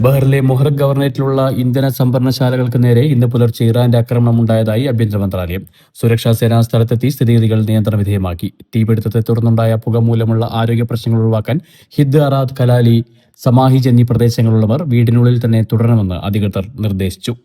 ബഹ്റിലെ Muharraq ഗവർണറേറ്റിലുള്ള ഇന്ധന സംഭരണശാലകൾക്ക് നേരെ ഇന്ന് പുലർച്ചെ ഇറാന്റെ ആക്രമണമുണ്ടായതായി ആഭ്യന്തര മന്ത്രാലയം. സുരക്ഷാ സേന സ്ഥലത്തെത്തി സ്ഥിതിഗതികൾ നിയന്ത്രണ വിധേയമാക്കി. തീപിടുത്തത്തെ തുടർന്നുണ്ടായ പുക മൂലമുള്ള ആരോഗ്യ പ്രശ്നങ്ങൾ ഒഴിവാക്കാൻ ഹിദ് അറാദ്, കലാലി, സമാഹിജ് എന്നീ പ്രദേശങ്ങളുള്ളവർ വീടിനുള്ളിൽ തന്നെ തുടരണമെന്ന് അധികൃതർ നിർദ്ദേശിച്ചു.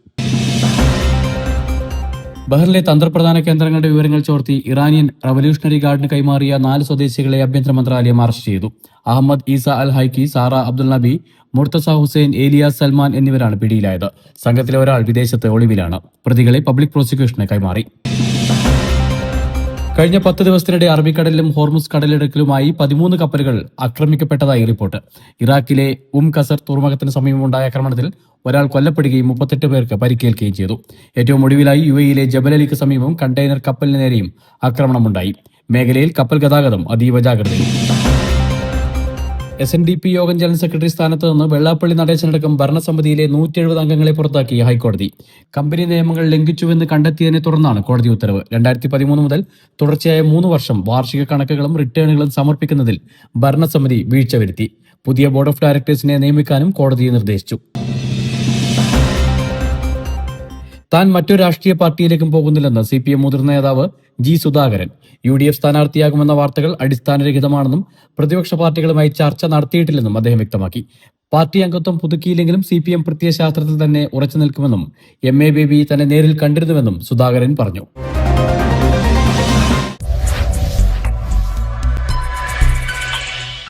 ബഹ്റിലെ തന്ത്രപ്രധാന കേന്ദ്രങ്ങളുടെ വിവരങ്ങൾ ചോർത്തി ഇറാനിയൻ റവല്യൂഷണറി ഗാർഡിന് കൈമാറിയ 4 സ്വദേശികളെ ആഭ്യന്തര മന്ത്രാലയം അറസ്റ്റ് ചെയ്തു. അഹമ്മദ് ഈസ അൽ ഹൈക്കി, സാറ അബ്ദുൽ നബി, മുർത്തസ ഹുസൈൻ, ഏലിയാസ് സൽമാൻ എന്നിവരാണ് പിടിയിലായത്. സംഘത്തിലെ ഒരാൾ വിദേശത്ത് ഒളിവിലാണ്. പ്രതികളെ പബ്ലിക് പ്രോസിക്യൂഷന് കൈമാറി. കഴിഞ്ഞ 10 ദിവസത്തിനിടെ അറബിക്കടലിലും ഹോർമുസ് കടലിടുക്കിലുമായി 13 കപ്പലുകൾ ആക്രമിക്കപ്പെട്ടതായി റിപ്പോർട്ട്. ഇറാഖിലെ ഖസർ തുറമുഖത്തിന് സമീപമുണ്ടായ ആക്രമണത്തിൽ ഒരാൾ കൊല്ലപ്പെടുകയും 38 പേർക്ക് പരിക്കേൽക്കുകയും ചെയ്തു. ഏറ്റവും ഒടുവിലായി UAE ജബലലിക്ക് സമീപം കണ്ടെയ്നർ കപ്പലിന് നേരെയും ആക്രമണമുണ്ടായി. മേഖലയിൽ കപ്പൽ ഗതാഗതം അതീവ ജാഗ്രതയിൽ. SNDP യോഗം ജനറൽ സെക്രട്ടറി സ്ഥാനത്ത് നിന്ന് വെള്ളാപ്പള്ളി നടേശനടക്കം ഭരണസമിതിയിലെ 170 അംഗങ്ങളെ പുറത്താക്കി ഹൈക്കോടതി. കമ്പനി നിയമങ്ങൾ ലംഘിച്ചുവെന്ന് കണ്ടെത്തിയതിനെ തുടർന്നാണ് കോടതി ഉത്തരവ്. 2013 മുതൽ തുടർച്ചയായ 3 വർഷം വാർഷിക കണക്കുകളും റിട്ടേണുകളും സമർപ്പിക്കുന്നതിൽ ഭരണസമിതി വീഴ്ച വരുത്തി. പുതിയ ബോർഡ് ഓഫ് ഡയറക്ടേഴ്സിനെ നിയമിക്കാനും കോടതി നിർദ്ദേശിച്ചു. താൻ മറ്റൊരു രാഷ്ട്രീയ പാർട്ടിയിലേക്കും പോകുന്നില്ലെന്ന് CPM മുതിർന്ന നേതാവ് G. സുധാകരൻ. UDF സ്ഥാനാർത്ഥിയാകുമെന്ന വാർത്തകൾ അടിസ്ഥാനരഹിതമാണെന്നും പ്രതിപക്ഷ പാർട്ടികളുമായി ചർച്ച നടത്തിയിട്ടില്ലെന്നും അദ്ദേഹം വ്യക്തമാക്കി. പാർട്ടി അംഗത്വം പുതുക്കിയില്ലെങ്കിലും CPM പ്രത്യയശാസ്ത്രത്തിൽ തന്നെ ഉറച്ചു നിൽക്കുമെന്നും MA ബേബി തന്നെ നേരിൽ കണ്ടിരുന്നുവെന്നും സുധാകരൻ പറഞ്ഞു.